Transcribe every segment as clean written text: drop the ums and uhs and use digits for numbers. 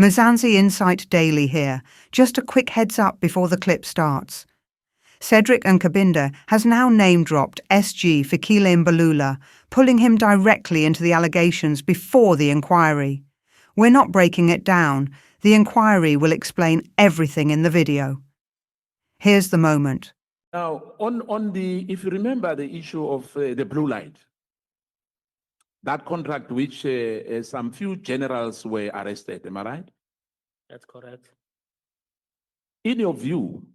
Mzansi Insight Daily here. Just a quick heads up before the clip starts. Cedric Nkabinde has now name-dropped SG Fikile Mbalula, pulling him directly into the allegations before the inquiry. We're not breaking it down. The inquiry will explain everything in the video. Here's the moment. Now, if you remember the issue of the blue light, that contract which some few generals were arrested, am I right? That's correct. In your view,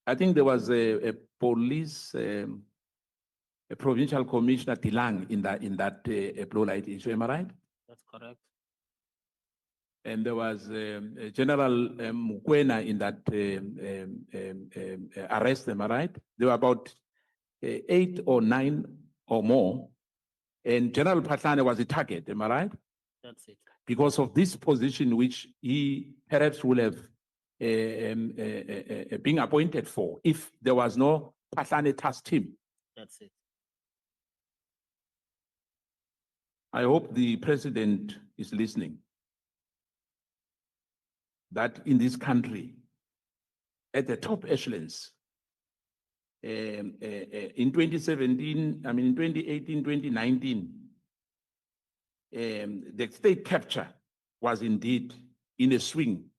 I think there was a police, a provincial commissioner Tilang in that blue light issue, am I right? That's correct. And there was General Mukwena in that arrest, am I right? There were about 8 or 9 or more. And General Patlane was a target, am I right? That's it. Because of this position which he perhaps will have been appointed for if there was no Patlane task team. That's it. I hope the president is listening. That in this country, at the top echelons, in 2017, I mean, in 2018, 2019, the state capture was indeed in a swing.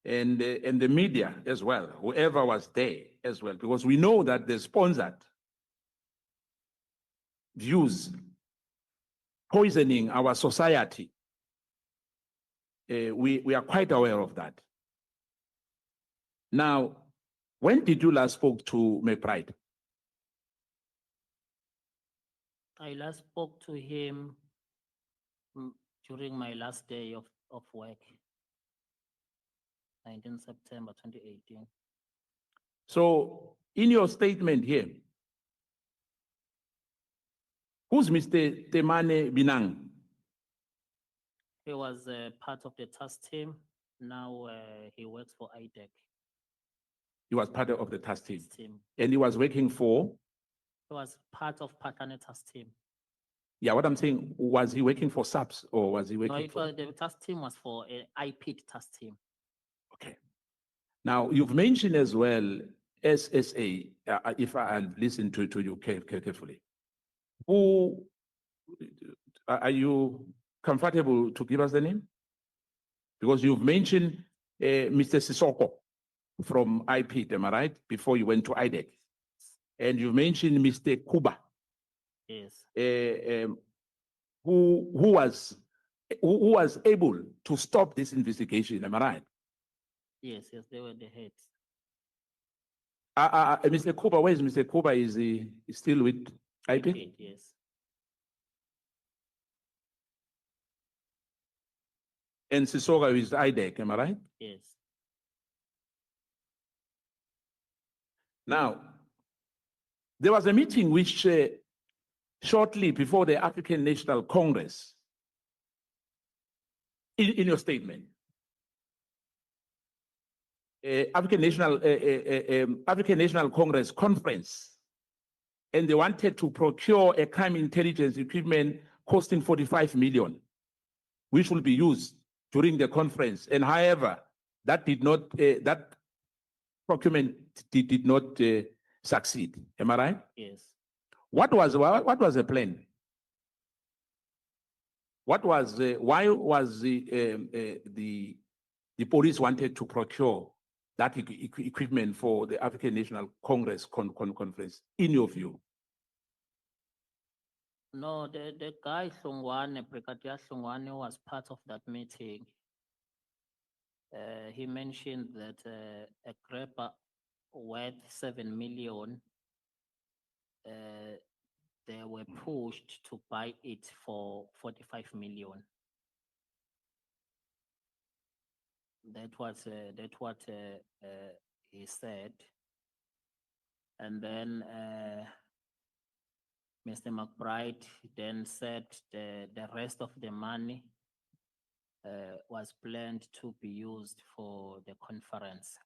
And the media as well, whoever was there as well, because we know that the sponsored views poisoning our society. We are quite aware of that. Now, when did you last spoke to McBride? I last spoke to him during my last day of work, 19 September 2018. So, in your statement here, who's Mr. Temane Binang? He was part of the task team. Now he works for IDEC. He was part of the task team. And he was working for? He was part of Patlane task team. Yeah, what I'm saying, was he working for SAPS or was he working No, the task team was for an IP task team. Okay. Now, you've mentioned as well SSA, if I listen to you carefully. Who, are you comfortable to give us the name? Because you've mentioned Mr. Sisoko from IP, am I right? Before you went to IDEC. And you mentioned Mr. Kuba. Yes. Who was able to stop this investigation, am I right? Yes, they were the heads. Mr. Kuba, where is Mr. Kuba? Is he still with IP? Yes. And Sisoko is IDEC, am I right? Yes. Now, there was a meeting which shortly before the African National Congress, in your statement, African National Congress conference, and they wanted to procure a crime intelligence equipment costing 45 million, which will be used during the conference. And however, that did not, that procurement did not succeed. Am I right? Yes. What was the plan? What was why was the police wanted to procure that equipment for the African National Congress conference, in your view? No, the guy Songwane, Brigadier Songwane, was part of that meeting. He mentioned that a grabber worth 7 million, they were pushed to buy it for 45 million. That's what he said. And then Mr. McBride then said the rest of the money was planned to be used for the conference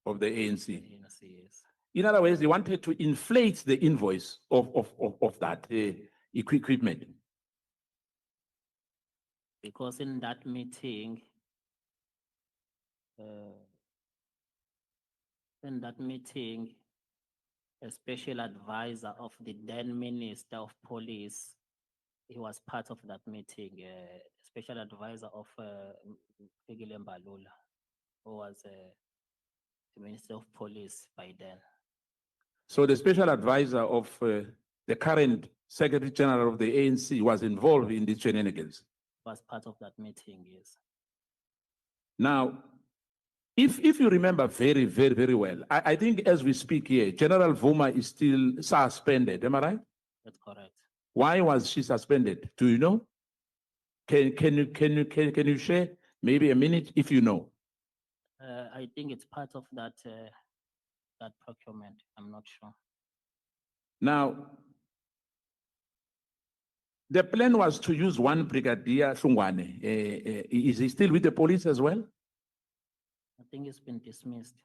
Of the ANC. Yes. In other words, they wanted to inflate the invoice of that equipment. because in that meeting, a special advisor of the then Minister of Police, he was part of that meeting, special advisor of Fikile Mbalula, who was the Minister of Police by then. So the special advisor of the current Secretary General of the ANC was involved in the shenanigans. Was part of that meeting, yes. Now, if you remember very, very, very well, I think as we speak here, General Vuma is still suspended. Am I right? That's correct. Why was she suspended? Do you know? Can you share maybe a minute if you know? I think it's part of that that procurement. I'm not sure. Now, the plan was to use one Brigadier Sungwane. Is he still with the police as well? I think it's been dismissed.